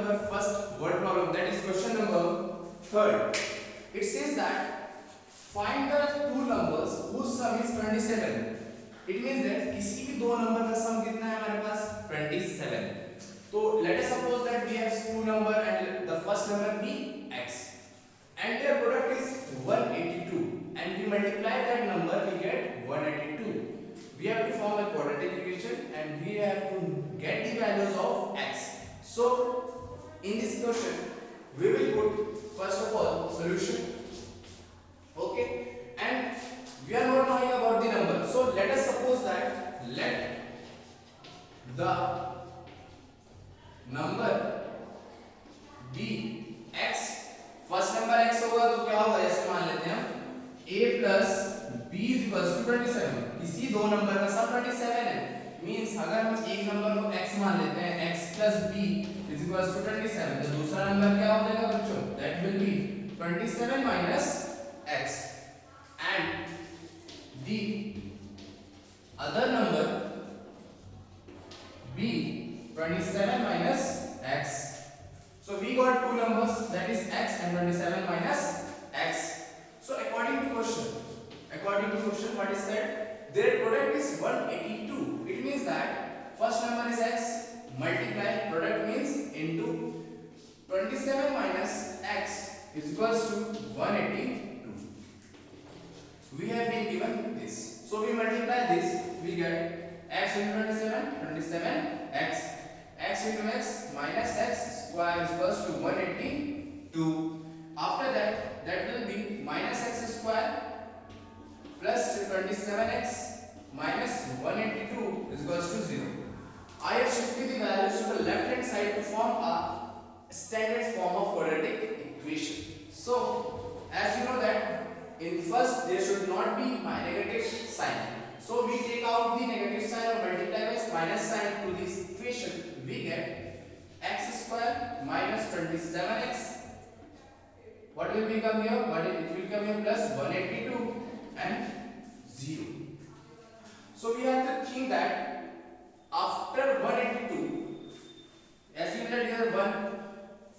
our first word problem, that is question number third. It says that find the two numbers whose sum is 27. It means that किसी भी दो number का सम कितना है हमारे पास 27. तो let us suppose that we have two number and the first number be x and their product is 182 and we multiply that number, we get 182. We have to form a quadratic equation and we have to get the values of x. So in this question we will put first of all solution, okay, and we are not knowing about the number. So let us suppose that let the number be x, first number x होगा तो क्या होगा, जैसे मान लेते हैं हम a plus b is equals to 27. किसी दो नंबर का सम 27 है, मींस अगर हम एक नंबर को x मान लेते हैं x plus b is equals to 27, तो दूसरा नंबर क्या हो जाएगा बच्चों, that will be 27 minus x and the other number b 27 minus x. So we got two numbers, that is x and 27 minus x. So according to question, what is that? Their product is 182. It means that first number is x, multiply product means into 27 minus x is equals to 182. We have been given this. So we multiply this, we get x into 27 x. X into x minus x square is equals to 182. After that will be minus x square plus 27x minus 182 is equals to 0. I have shifted the values to the left hand side to form a standard form of quadratic equation. So as you know that in first there should not be negative sign. So we take out the negative sign or multiply with minus sign to this equation. We get x square minus 27x. What will become here? It will come here plus 182 and 0. So we have to think that after 182, as you know here 1,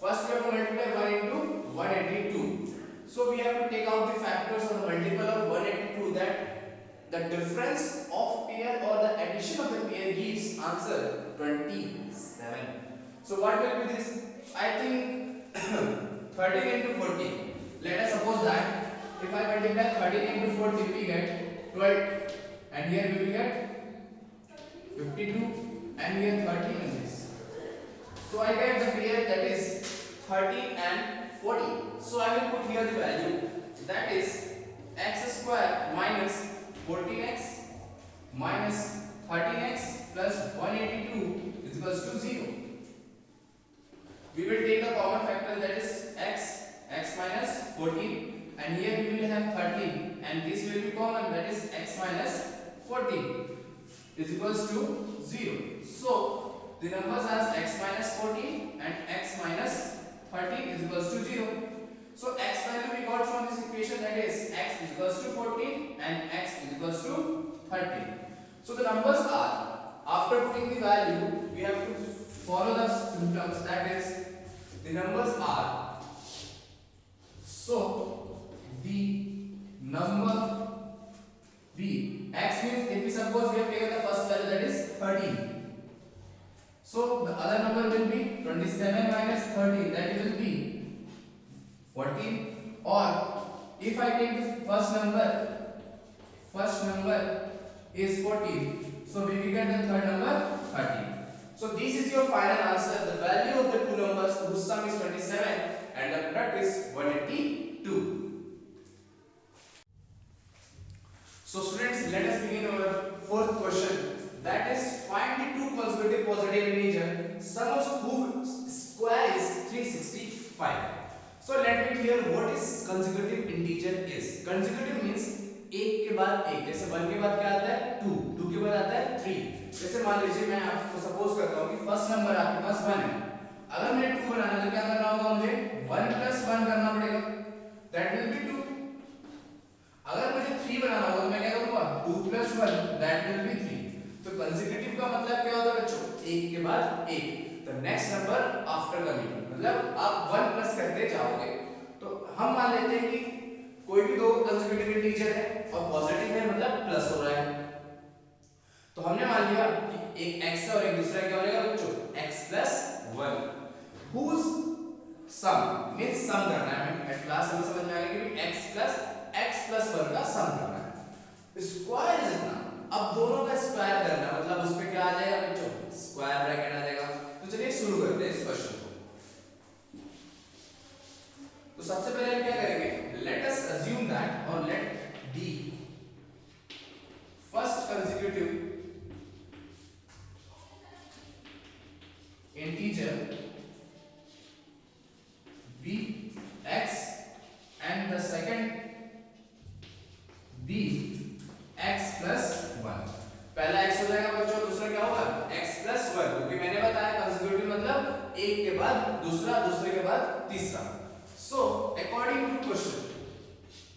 first we have to multiply 1 into 182. So we have to take out the factors or the multiple of 182, that the difference of pair or the addition of the pair gives answer 27. So what will be this? I think 13 into 14. Let us suppose that if I multiply 13 into 14, we get 12, and here we will get 52, and here 13 in this. So I get the pair that is 13 and 14. So I will put here the value, that is x square minus 14x minus 13x plus 182 is equals to 0. We will take the common factor, that is x minus 14, and here we will have 13 and this will be common, that is x minus 14 is equals to 0. So the numbers are x minus 14 and x minus 13 is equals to 0. So x value we got from this equation, that is x is equals to 14 and x is equals to 13. So the numbers are, after putting the value, we have to follow the symptoms, that is the numbers are, so the number b, x means if we suppose we have taken the first value, that is 13. So the other number will be 27 minus 13, that will be 14, or if I take the first number is 14, so we will get the third number 13. So this is your final answer, the value of the two numbers whose sum is 27 and the product is 182. So students, let us begin our fourth question, that is find the two consecutive positive integers sum of whose square is 365. So let me clear what is consecutive integer is. Consecutive means एक के बाद एक, जैसे 1 के बाद क्या आता है 2, 2 के बाद आता है 3. जैसे मान लीजिए मैं आपको सपोज करता हूँ कि फर्स्ट नंबर आपके पास 1 है, अगर मुझे 2 बनाना है तो क्या करना होगा, मुझे 1 plus 1 करना पड़ेगा, that will be 2. अगर मुझे 3 बनाना होगा तो मैं क्या करूँगा 2 plus 1, that will be 3. तो consecutive का मतलब क्या होता है बच्चों, एक के बाद एक. The next number after coming, मतलब आप 1 प्लस करते जाओगे। तो हम मान लेते हैं कि कोई भी दो कंसेक्यूटिव इंटीजर है और पॉजिटिव है, मतलब प्लस हो रहा है। तो हमने मान लिया कि एक x है और एक दूसरा क्या हो जाएगा बच्चों, x प्लस 1, whose सम मींस सम करना है। हमें एट क्लास हमें समझ में आ गया कि x प्लस 1 का सम करना है। स्क्वायर इज इतना, अब दोनों का स्क्वायर करना मतलब उस पे क्या आ जाएगा बच्चों, स्क्वायर ब्रैकेट आ जाएगा। तो चलिए शुरू करते हैं इस क्वेश्चन को। तो सबसे पहले हम क्या करेंगे, लेट अस अज्यूम दैट और let the first consecutive integer b x and the second b x plus 1। पहला x हो जाएगा बच्चों, दूसरा क्या होगा x plus 1, क्योंकि मैंने बताया कंसेक्यूटिव मतलब एक के बाद दूसरा, दूसरे के बाद तीसरा। So according to question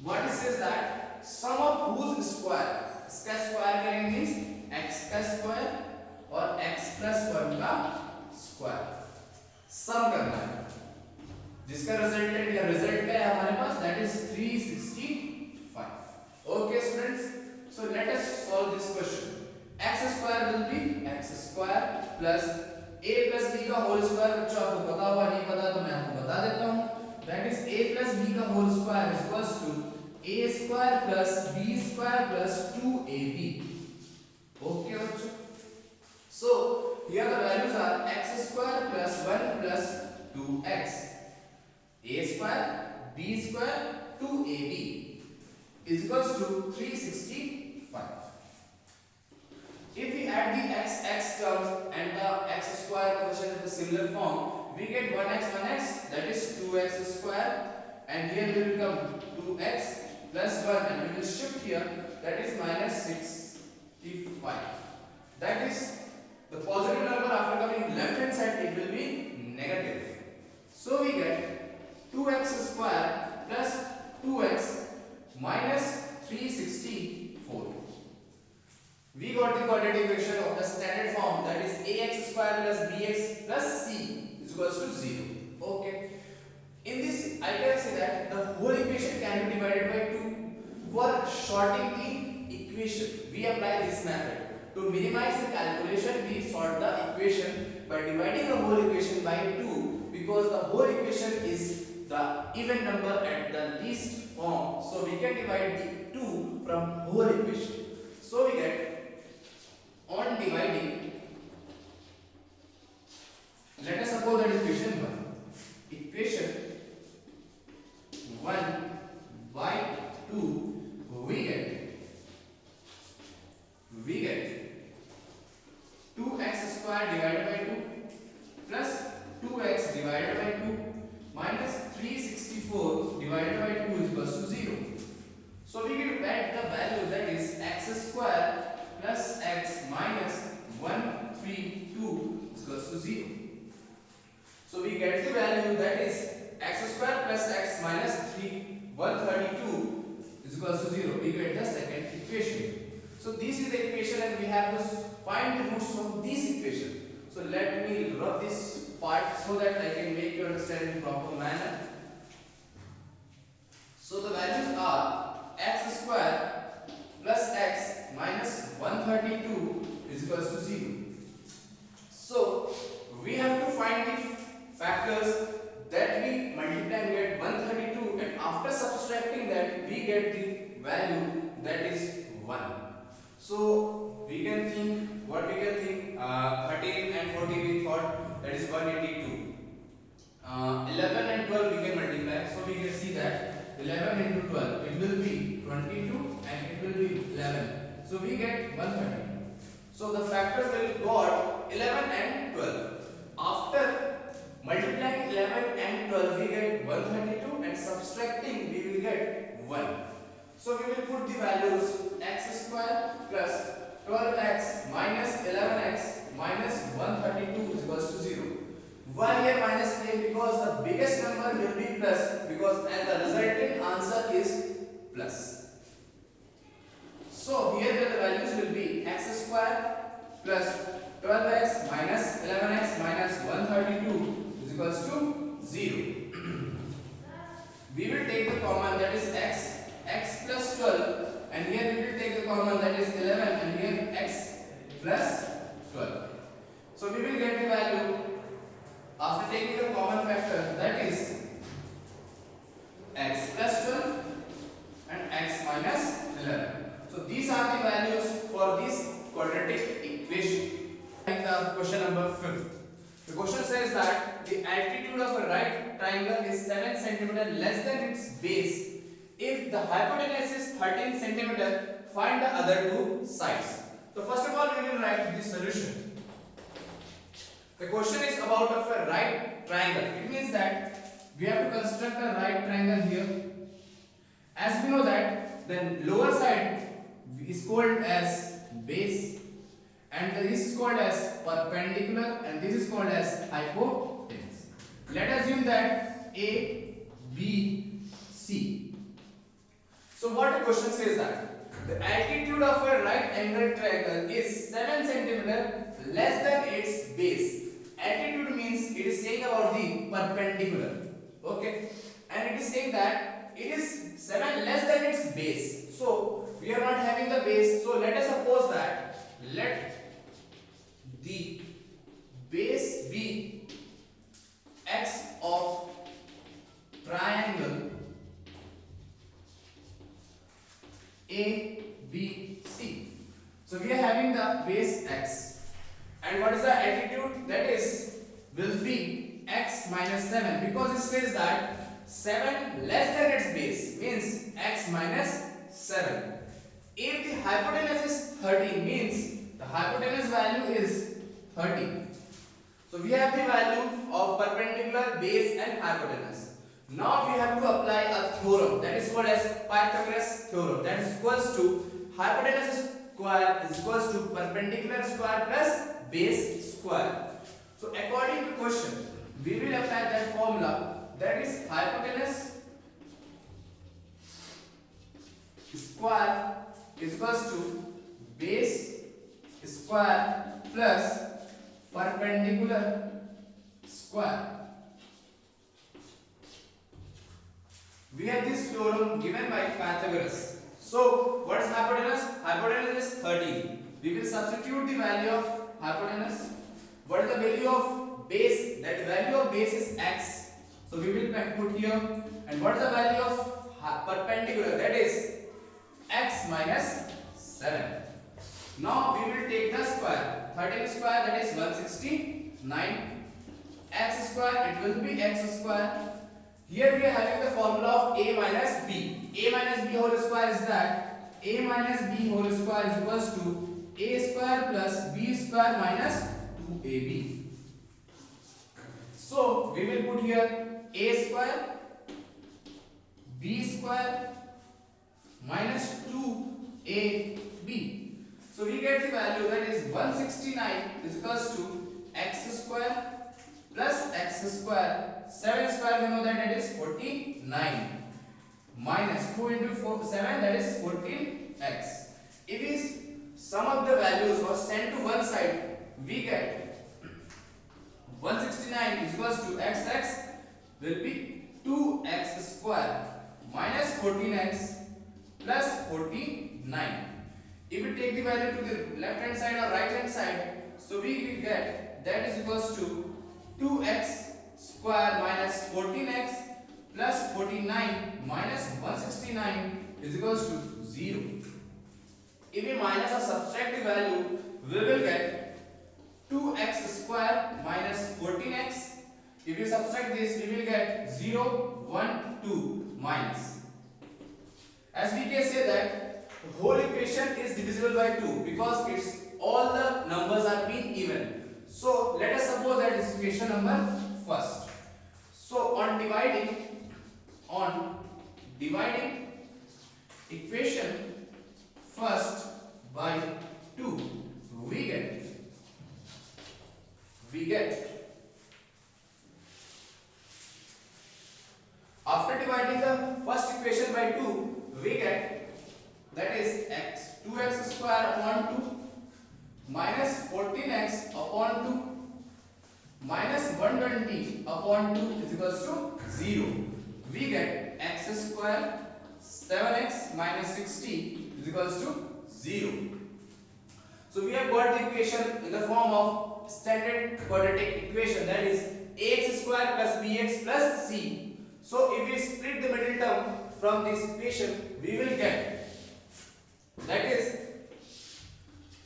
what it says that sum of whose square, इसका स्क्वायर करेंगे मींस x का स्क्वायर और x plus 1 का स्क्वायर सम करना है, जिसका रिजल्टेंट या रिजल्ट क्या है हमारे पास, that is 365। Okay students, so let us solve this question. x square will be x square plus a plus b का होल स्क्वायर, बच्चों आपको पता होगा, नहीं पता तो मैं आपको बता देता हूं, that is a plus b का whole square is equals to a square plus b square plus 2ab। Okay बच्चों, so here the values are x square plus 1 plus 2x, a square b square 2ab is equals to 365. If we add the x terms and the x square coefficient in the similar form, we get 1x, that is 2x square, and here will become 2x plus 1 and we will shift here, that is minus 65. That is the positive number after coming left hand side, it will be negative. So we get 2x square plus 2x minus 364. We got the quadratic equation of the standard form, that is ax square plus bx plus c is equals to 0. Okay. In this I can say that the whole equation can be divided by 2. For shorting the equation we apply this method. To minimize the calculation, we sort the equation by dividing the whole equation by 2, because the whole equation is the even number at the least form. So we can divide the 2 from whole equation. So we get, on dividing, let us suppose that equation 1. Equation 1 by 2, we get 2x square divided by 2 plus 2x divided by 2 minus 364 divided by 2 is equals to 0. So we get back the value, that is x square plus x minus 132 is equals to 0. So we get the value, that is x square plus x minus 132 is equals to 0. We get the second equation. So this is the equation and we have to find the roots from this equation. So let me rub this part so that I can make you understand in proper manner. So the values are x square plus x minus 132 is equals to 0. So we have to find the factors that we multiply and get 132, and after subtracting that we get the value, that is 1. So we can think, what we can think, 13 and 14 we thought, that is 182. 11 and 12 we can multiply, so we can see that 11 into 12 it will be 22 and it will be 11, so we get 132. So the factors will got 11 and 12. After multiplying 11 and 12 we get 132, and subtracting we will get 1. So we will put the values x square plus 12x minus 11x minus 132 is equals to 0. Why here minus name? Because the biggest number will be plus, because and the resultant answer is plus. So here the values will be x square plus 12x minus 11x minus 132 is equals to 0. We will take the common, that is x plus 12, and here we will take the common, that is 11, and here x plus 12. So we will get the value after taking the common factor, that is x plus 12 and x minus 11. So these are the values for this quadratic equation. And the question number 5. The question says that the altitude of a right triangle is 7 cm less than its base. If the hypotenuse is 13 cm, find the other two sides. So first of all, we will write the solution. The question is about of a right triangle. It means that we have to construct a right triangle here. As we know that the lower side is called as base, and this is called as perpendicular, and this is called as hypotenuse. Let us assume that A, B, C. So what the question says that the altitude of a right angled triangle is 7 cm less than its base. Altitude means it is saying about the perpendicular, okay, and it is saying that it is 7 less than its base. So we are not having the base, so let us suppose that let the base be x of triangle A, B, C. So we are having the base x, and what is the altitude? That is will be x minus 7, because it says that 7 less than its base means x minus 7. If the hypotenuse is 30, means the hypotenuse value is 30. So we have the value of perpendicular, base and hypotenuse. Now we have to apply a theorem, that is called as Pythagoras theorem, that is equals to hypotenuse square is equals to perpendicular square plus base square. So according to question, we will apply that formula, that is hypotenuse square is equals to base square plus perpendicular square. We have this theorem given by Pythagoras. So what is hypotenuse? Hypotenuse is 13. We will substitute the value of hypotenuse. What is the value of base? That value of base is x. So we will put here. And what is the value of perpendicular? That is x minus 7. Now we will take the square. 13 square, that is 169. X square, it will be x square. Here we are having the formula of a minus b. A minus b whole square is that a minus b whole square is equals to a square plus b square minus 2ab. So we will put here a square b square minus 2ab. So we get the value, that is 169 is equals to x square plus x square. 7 square we know that it is 49 minus 2 into 7, that is 14x. If we sum up the values or send to one side, we get 169 is equals to x will be 2x square minus 14x plus 49. If we take the value to the left hand side or right hand side, so we will get that is equals to 2x square minus 14x plus 49 minus 169 is equals to 0. If we minus or subtract the value, we will get 2x square minus 14x. If you subtract this, we will get 0, 1, 2 minus. As we can say that the whole equation is divisible by 2 because it's all the numbers are being even. So let us suppose that is equation number first. So on dividing equation first by 2, we get after dividing the first equation by 2, we get that is 2x square upon 2 minus 14x minus 120 upon 2 is equals to 0. We get x square 7x minus 60 is equals to 0. So we have got the equation in the form of standard quadratic equation, that is ax square plus bx plus c. So if we split the middle term from this equation, we will get, that is,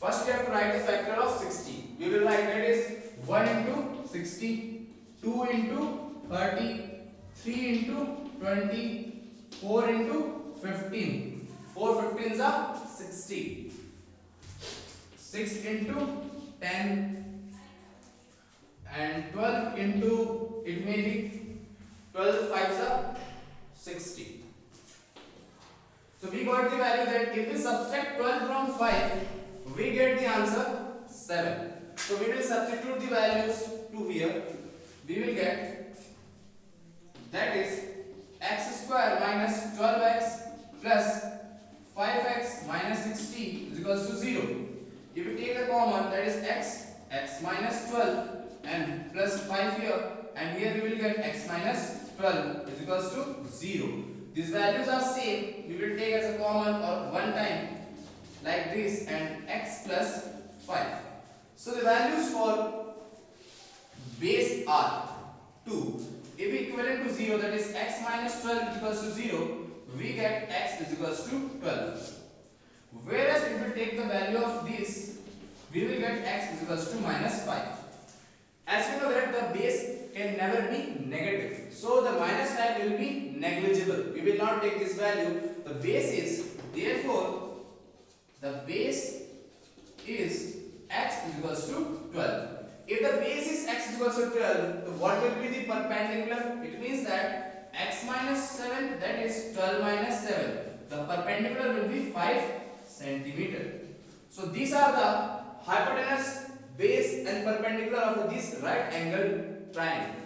first we have to write the factor of 60. We will write, that is 1 into 60, 2 into 30, 3 into 20, 4 into 15. 4 15s are 60. 6 into 10 and 12 into, it may be 12 5s are 60. So we got the value that if we subtract 12 from 5, we get the answer 7. So we will substitute the values to here. We will get, that is x square minus 12x plus 5x minus 60 is equals to 0. If we take the common, that is x minus 12 and plus 5 here, and here we will get x minus 12 is equals to 0. These values are same. We will take as a common or one time like this, and x plus 5. So the values for base are 2. If equivalent to 0, that is x minus 12 is equals to 0, we get x is equals to 12. Whereas if we take the value of this, we will get x is equals to minus 5. As we know that the base can never be negative, so the minus 5 will be negligible. We will not take this value. The base is, therefore, the base is x is equals to 12. If the base is x is equals to 12, what will be the perpendicular? It means that x minus 7, that is 12 minus 7. The perpendicular will be 5 centimeter. So these are the hypotenuse, base and perpendicular of this right angle triangle.